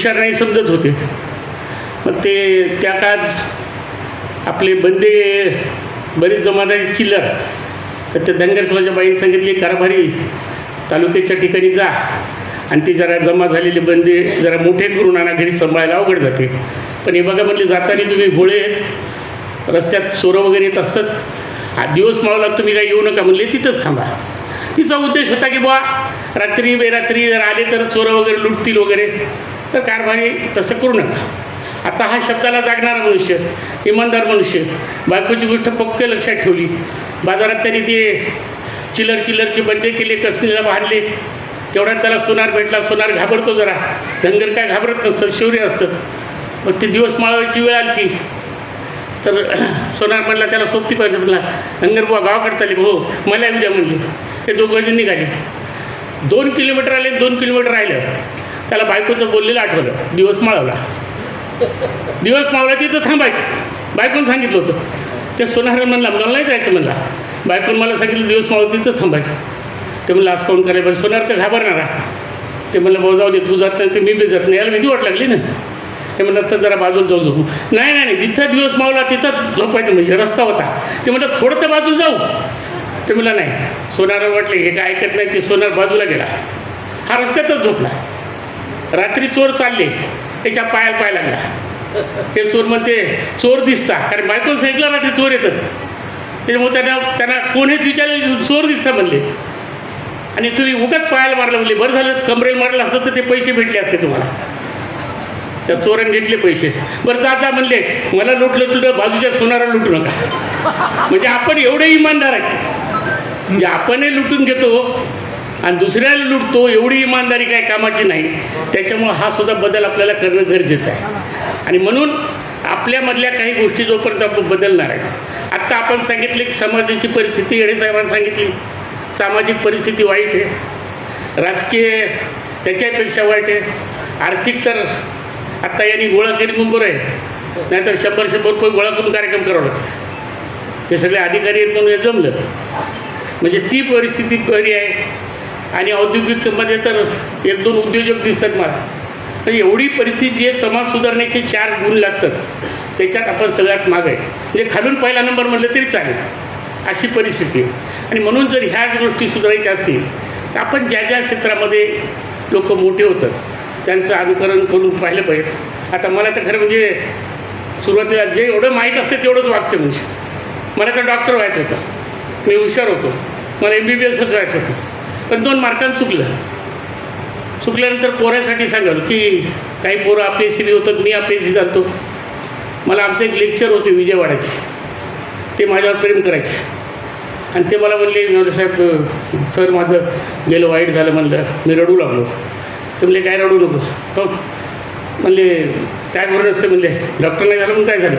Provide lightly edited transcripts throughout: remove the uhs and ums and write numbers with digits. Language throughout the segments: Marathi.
हुशार नाही समजत होते. मग ते त्या काळात आपले बंदे बरीच जमादारी चिल्लर, तर त्या धनगर समाजाच्या बाईने सांगितले कारभारी तालुक्याच्या ठिकाणी जा आणि ते जरा जमा झालेले बंदे जरा मोठे करून आणा, घरी सांभाळायला अवघड जाते. पण हे बघा म्हणले जाताना तुम्ही भोळे आहेत, रस्त्यात चोरं वगैरे येत असतात, हा दिवस मावळला तुम्ही काय येऊ नका म्हणले, तिथंच थांबा. तिचा उद्देश होता की बुवा रात्री बेरात्री जर आले तर चोरं वगैरे लुटतील वगैरे, तर कारभारी तसं करू नका. आता हा शब्दाला जागणारा मनुष्य, इमानदार मनुष्य, बायकोची गोष्ट पक्क लक्षात ठेवली. बाजारात त्यांनी ते चिल्लरचे बंदे केले, कसणीला बांधले, तेवढ्यात त्याला सोनार भेटला. सोनार घाबरतो जरा, धनगर काय घाबरत नसतं, शौर्य असतं. मग ते दिवस माळवायची वेळ आली ती, तर सोनार म्हणला त्याला सोबती पाहिजे, म्हणला धनगर बुवा गावाकडे चालले, हो मला उद्या म्हणले. ते दोघं जण निघाले, 2 किलोमीटर आले, 2 किलोमीटर राहिलं, त्याला बायकोचं बोललेलं आठवलं, दिवस माळवला. दिवस मावळा तिथं थांबायचं, बायकोनं सांगितलं होतं. त्या सोनार म्हणला मला नाही जायचं म्हणला, बायकोनं मला सांगितलं दिवस मावळा तिथं थांबायचं. ते म्हणलं असं काऊन करायला पाहिजे, सोनार तर घाबरणारा. ते म्हणलं भाऊ जाऊ दे, तू जात नाही तर मी बी जात नाही, याला भीती वाट लागली ना. ते म्हणलं चल जरा बाजूला जाऊ झोपू. नाही नाही नाही, जिथं दिवस मावला तिथंच झोपायचं, म्हणजे रस्ता होता. ते म्हणलं थोडं तर बाजूला जाऊ. ते म्हणलं नाही. सोनाराला वाटलं हे काय ऐकत नाही, ते सोनार बाजूला गेला, हा रस्त्यातच झोपला. रात्री चोर चालले, त्याच्या पायाला पाय लागला. ते चोर म्हणते चोर दिसता, कारण बायकोनं सांगितलं रात्री चोर येतात. त्याच्यामुळे त्यांना कोणीच विचारलं चोर दिसता म्हणले, आणि तुम्ही उगाच पायाला मारलं म्हणले. बरं झालं कमरेला मारलं असतं तर ते पैसे भेटले असते तुम्हाला. त्या चोरांनी घेतले पैसे. बरं जा म्हणले, मला लुटलं बाजूच्या सोनारा लुटू नका. म्हणजे आपण एवढे इमानदार आहेत, म्हणजे आपणही लुटून घेतो आणि दुसऱ्याला लुटतो, एवढी इमानदारी काय कामाची नाही. त्याच्यामुळं हा सुद्धा बदल आपल्याला करणं गरजेचं आहे. आणि म्हणून आपल्यामधल्या काही गोष्टी जोपर्यंत आपण बदलणार आहे. आत्ता आपण सांगितले की समाजाची परिस्थिती, येडे साहेबांनी सांगितली सामाजिक परिस्थिती वाईट आहे, राजकीय त्याच्यापेक्षा वाईट आहे, आर्थिक तर आत्ता यांनी गोळा केली म्हणून बरं आहे, नाहीतर 100 रुपये गोळा करून कार्यक्रम करावा लागतो. ते सगळे अधिकारी आहेत म्हणून जमलं, म्हणजे ती परिस्थिती बरी आहे. आणि औद्योगिकमध्ये तर 1-2 उद्योजक दिसतात मला. म्हणजे एवढी परिस्थिती जे समाज सुधारण्याचे 4 गुण लागतात, त्याच्यात आपण सगळ्यात माग आहे. म्हणजे खालून पहिला नंबर म्हटलं तरी चालेल, अशी परिस्थिती आहे. आणि म्हणून जर ह्याच गोष्टी सुधारायच्या असतील तर आपण ज्या ज्या क्षेत्रामध्ये लोक मोठे होतात त्यांचं अनुकरण करून पाहिलं पाहिजे. आता मला तर खरं म्हणजे सुरुवातीला जे एवढं माहीत असते तेवढंच वागतं. म्हणजे मला तर डॉक्टर व्हायचं होतं, मी हुशार होतो, मला MBBSच व्हायचं होतं, पण 2 मार्कांनी चुकल्यानंतर पोरासाठी सांगाल की काही पोरं APSC होतात, मी APSC जातो. मला आमचं एक लेक्चर होते विजयवाड्याचे, ते माझ्यावर प्रेम करायचे. आणि ते मला म्हणले साहेब सर माझं गेलं वाईट झालं म्हणलं, मी रडू लागलो. ते म्हणले काय रडू नकोस, हो म्हणले काय बरं नसतं म्हणले, डॉक्टर नाही झालं म्हणून काय झालं.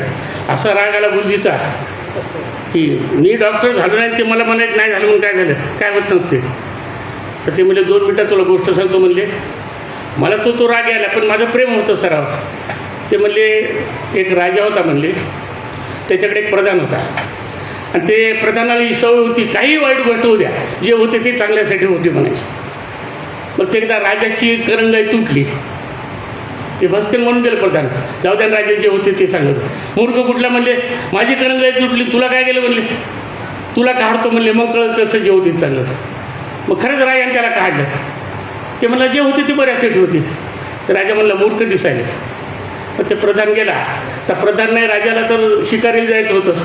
असा राग आला गुरुजीचा की मी डॉक्टर झालो नाही, ते मला म्हणायचं नाही झालं म्हणून काय झालं, काय होत नसते. तर ते म्हणले 2 मिनटात तुला गोष्ट सांगतो म्हणले. मला तो राग यायला, पण माझं प्रेम होतं सरावर. ते म्हणले एक राजा होता म्हणले, त्याच्याकडे एक प्रधान होता, आणि ते प्रधानाला ही सवय होती काही वाईट गोष्ट होऊ द्या, जे होते ते चांगल्यासाठी होते म्हणायचे. मग ते एकदा राजाची करंगाई तुटली, ते भस्कन म्हणून गेलं प्रधान, जाऊ द्या राजा जे होते ते सांगत. मूर्ख कुठला म्हणले, माझी करंगाई तुटली, तुला काय गेलं म्हणले, तुला काढतो म्हणले, मग कळत कसं जे होते चांगलं. मग खरंच राजाने त्याला काढलं. ते म्हणलं जे होते ते बऱ्यासाठी होते. तर राजा म्हणला मूर्ख दिसायले. मग ते प्रधान गेला, तर प्रधान नाही, राजाला तर शिकारीला जायचं होतं.